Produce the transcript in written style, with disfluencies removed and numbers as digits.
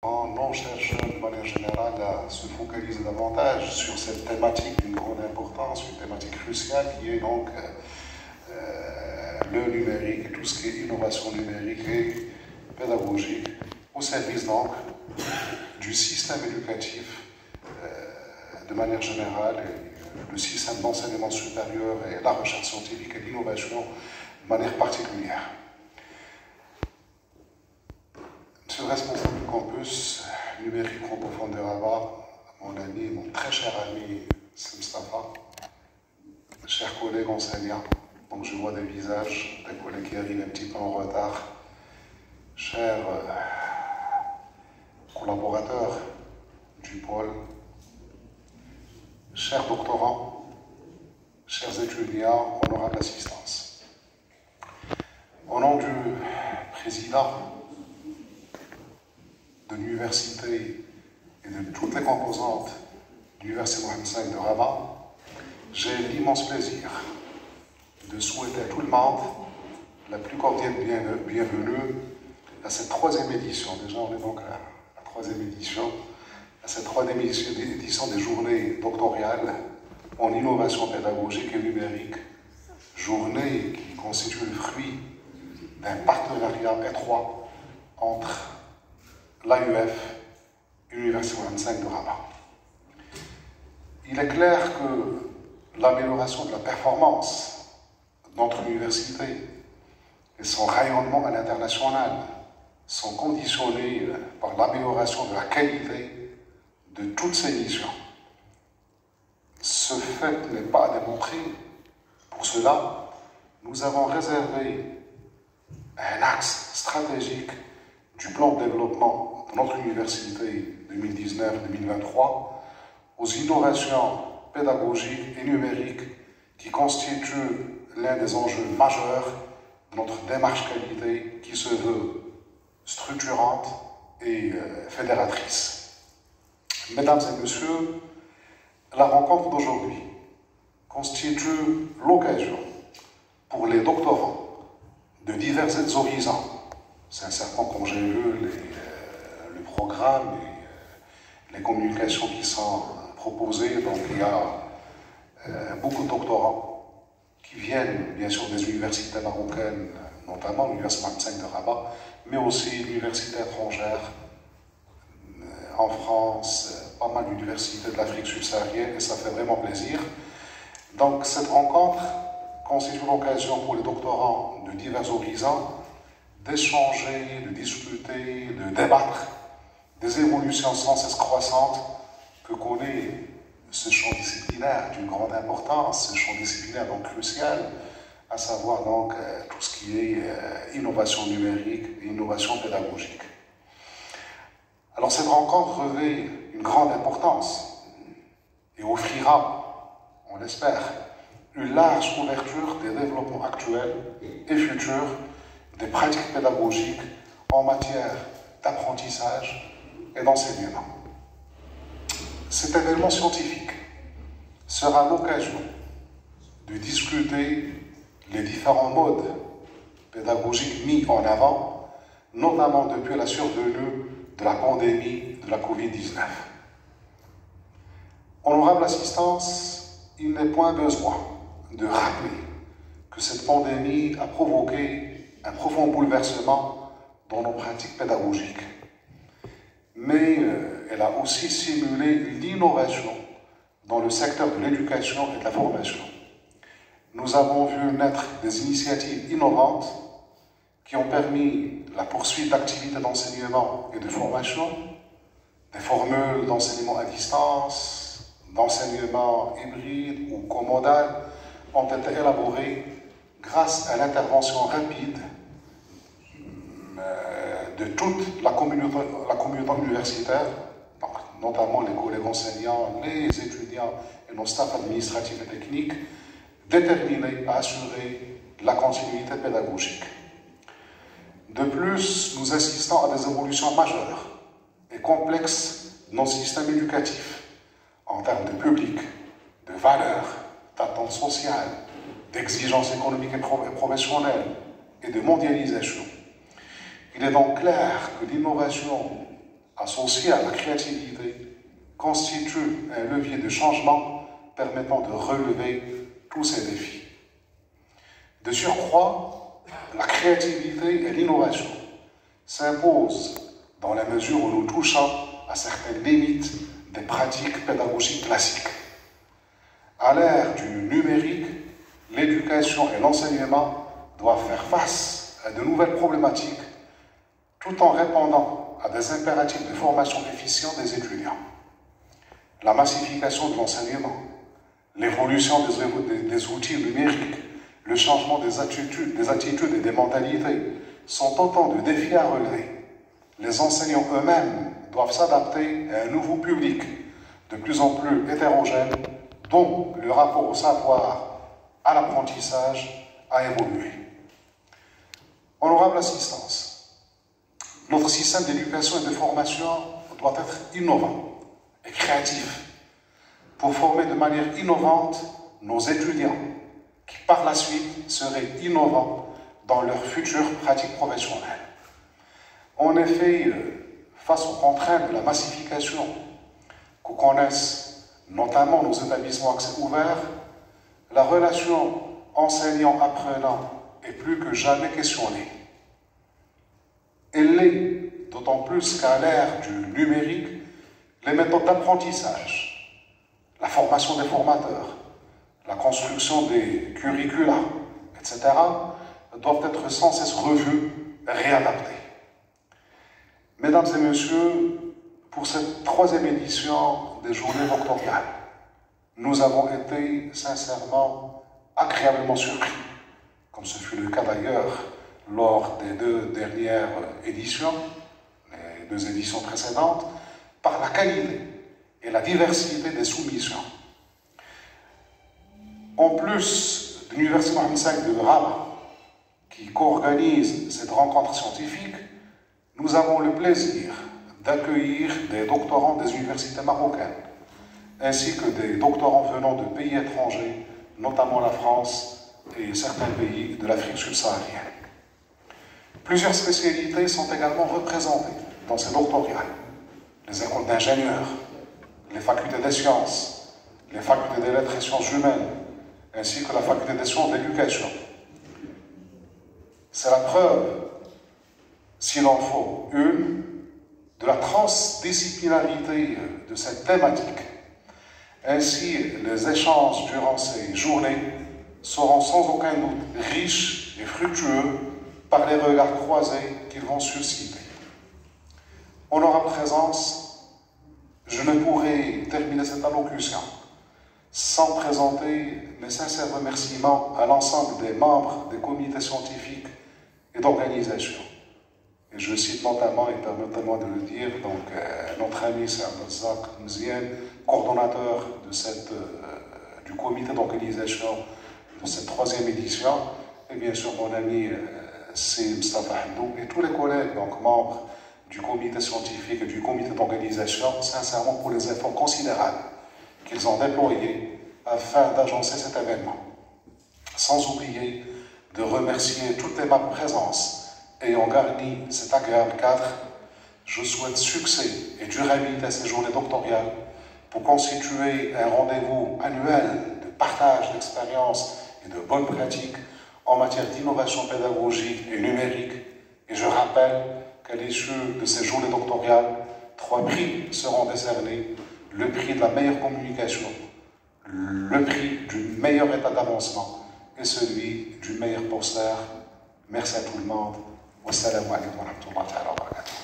Non cherche de manière générale à se focaliser davantage sur cette thématique d'une grande importance, une thématique cruciale qui est donc le numérique et tout ce qui est innovation numérique et pédagogique au service donc du système éducatif de manière générale et le système d'enseignement supérieur et la recherche scientifique et l'innovation de manière particulière. Monsieur le responsable du campus numérique francophone de Rabat, mon ami, mon très cher ami Mustafa, chers collègues enseignants, donc je vois des visages, des collègues qui arrivent un petit peu en retard, chers collaborateurs du pôle, chers doctorants, chers étudiants, honorable assistance. Au nom du président de l'université et de toutes les composantes de l'université Mohamed V de Rabat, j'ai l'immense plaisir de souhaiter à tout le monde la plus cordiale bienvenue à cette troisième édition. Déjà, on est donc à la troisième édition, à cette troisième édition des journées doctorales en innovation pédagogique et numérique, journée qui constitue le fruit d'un partenariat étroit entre l'AUF et l'Université Mohamed V de Rabat. Il est clair que l'amélioration de la performance de notre université et son rayonnement à l'international sont conditionnés par l'amélioration de la qualité de toutes ces missions. Ce fait n'est pas à démontrer. Pour cela, nous avons réservé un axe stratégique du plan de développement de notre université 2019-2023 aux innovations pédagogiques et numériques qui constituent l'un des enjeux majeurs de notre démarche qualité qui se veut structurante et fédératrice. Mesdames et messieurs, la rencontre d'aujourd'hui constitue l'occasion pour les doctorants de divers horizons. Sincèrement, quand j'ai vu le programme et les communications qui sont proposées, donc il y a beaucoup de doctorants qui viennent bien sûr des universités marocaines, notamment l'Université Mohamed V de Rabat, mais aussi l'université étrangère en France, pas mal d'universités de l'Afrique subsaharienne, et ça fait vraiment plaisir. Donc cette rencontre constitue l'occasion pour les doctorants de divers horizons d'échanger, de discuter, de débattre des évolutions sans cesse croissantes que connaît ce champ disciplinaire d'une grande importance, ce champ disciplinaire donc crucial, à savoir donc tout ce qui est innovation numérique et innovation pédagogique. Alors cette rencontre revêt une grande importance et offrira, on l'espère, une large ouverture des développements actuels et futurs des pratiques pédagogiques en matière d'apprentissage et d'enseignement. Cet événement scientifique sera l'occasion de discuter les différents modes pédagogiques mis en avant, notamment depuis la survenue de la pandémie de la Covid-19. Honorable assistance, il n'est point besoin de rappeler que cette pandémie a provoqué un profond bouleversement dans nos pratiques pédagogiques. Mais elle a aussi stimulé l'innovation dans le secteur de l'éducation et de la formation. Nous avons vu naître des initiatives innovantes qui ont permis la poursuite d'activités d'enseignement et de formation, des formules d'enseignement à distance, d'enseignement hybride ou comodal ont été élaborées grâce à l'intervention rapide de toute la communauté universitaire, donc notamment les collègues enseignants, les étudiants et nos staffs administratifs et techniques, déterminés à assurer la continuité pédagogique. De plus, nous assistons à des évolutions majeures et complexes de nos systèmes éducatifs en termes de public, de valeurs, d'attentes sociales, d'exigences économiques et professionnelles et de mondialisation. Il est donc clair que l'innovation associé à la créativité, constitue un levier de changement permettant de relever tous ces défis. De surcroît, la créativité et l'innovation s'imposent dans la mesure où nous touchons à certaines limites des pratiques pédagogiques classiques. À l'ère du numérique, l'éducation et l'enseignement doivent faire face à de nouvelles problématiques tout en répondant à des impératifs de formation efficiente des étudiants. La massification de l'enseignement, l'évolution des outils numériques, le changement des attitudes et des mentalités sont autant de défis à relever. Les enseignants eux-mêmes doivent s'adapter à un nouveau public de plus en plus hétérogène dont le rapport au savoir, à l'apprentissage a évolué. Honorable assistance, notre système d'éducation et de formation doit être innovant et créatif pour former de manière innovante nos étudiants qui par la suite seraient innovants dans leurs futures pratiques professionnelles. En effet, face aux contraintes de la massification que connaissent notamment nos établissements accès ouvert, la relation enseignant-apprenant est plus que jamais questionnée. Elle l'est d'autant plus qu'à l'ère du numérique, les méthodes d'apprentissage, la formation des formateurs, la construction des curricula, etc., doivent être sans cesse revues et réadaptées. Mesdames et messieurs, pour cette 3e édition des Journées doctorales, nous avons été sincèrement agréablement surpris, comme ce fut le cas d'ailleurs lors des 2 dernières éditions, les 2 éditions précédentes, par la qualité et la diversité des soumissions. En plus de l'Université Mohamed V de Rabat, qui co-organise cette rencontre scientifique, nous avons le plaisir d'accueillir des doctorants des universités marocaines, ainsi que des doctorants venant de pays étrangers, notamment la France et certains pays de l'Afrique subsaharienne. Plusieurs spécialités sont également représentées dans ces doctorales. Les écoles d'ingénieurs, les facultés des sciences, les facultés des lettres et sciences humaines, ainsi que la faculté des sciences de l'éducation. C'est la preuve, s'il en faut une, de la transdisciplinarité de cette thématique. Ainsi, les échanges durant ces journées seront sans aucun doute riches et fructueux par les regards croisés qu'ils vont susciter. Honorable présence, je ne pourrai terminer cette allocution sans présenter mes sincères remerciements à l'ensemble des membres des comités scientifiques et d'organisation. Et je cite notamment, et permettez-moi de le dire, donc, notre ami Abdelrazak Mzian, coordonnateur du comité d'organisation de cette 3e édition, et bien sûr mon ami c'est Mustafa Hamdou, et tous les collègues, donc membres du comité scientifique et du comité d'organisation, sincèrement pour les efforts considérables qu'ils ont déployés afin d'agencer cet événement. Sans oublier de remercier toutes les membres présence ayant garni cet agréable cadre. Je souhaite succès et durabilité à ces journées doctorales pour constituer un rendez-vous annuel de partage d'expériences et de bonnes pratiques en matière d'innovation pédagogique et numérique. Et je rappelle qu'à l'issue de ces journées doctorales, 3 prix seront décernés: le prix de la meilleure communication, le prix du meilleur état d'avancement et celui du meilleur poster. Merci à tout le monde. Wassalamu alaikum wa rahmatullahi wa barakatuh.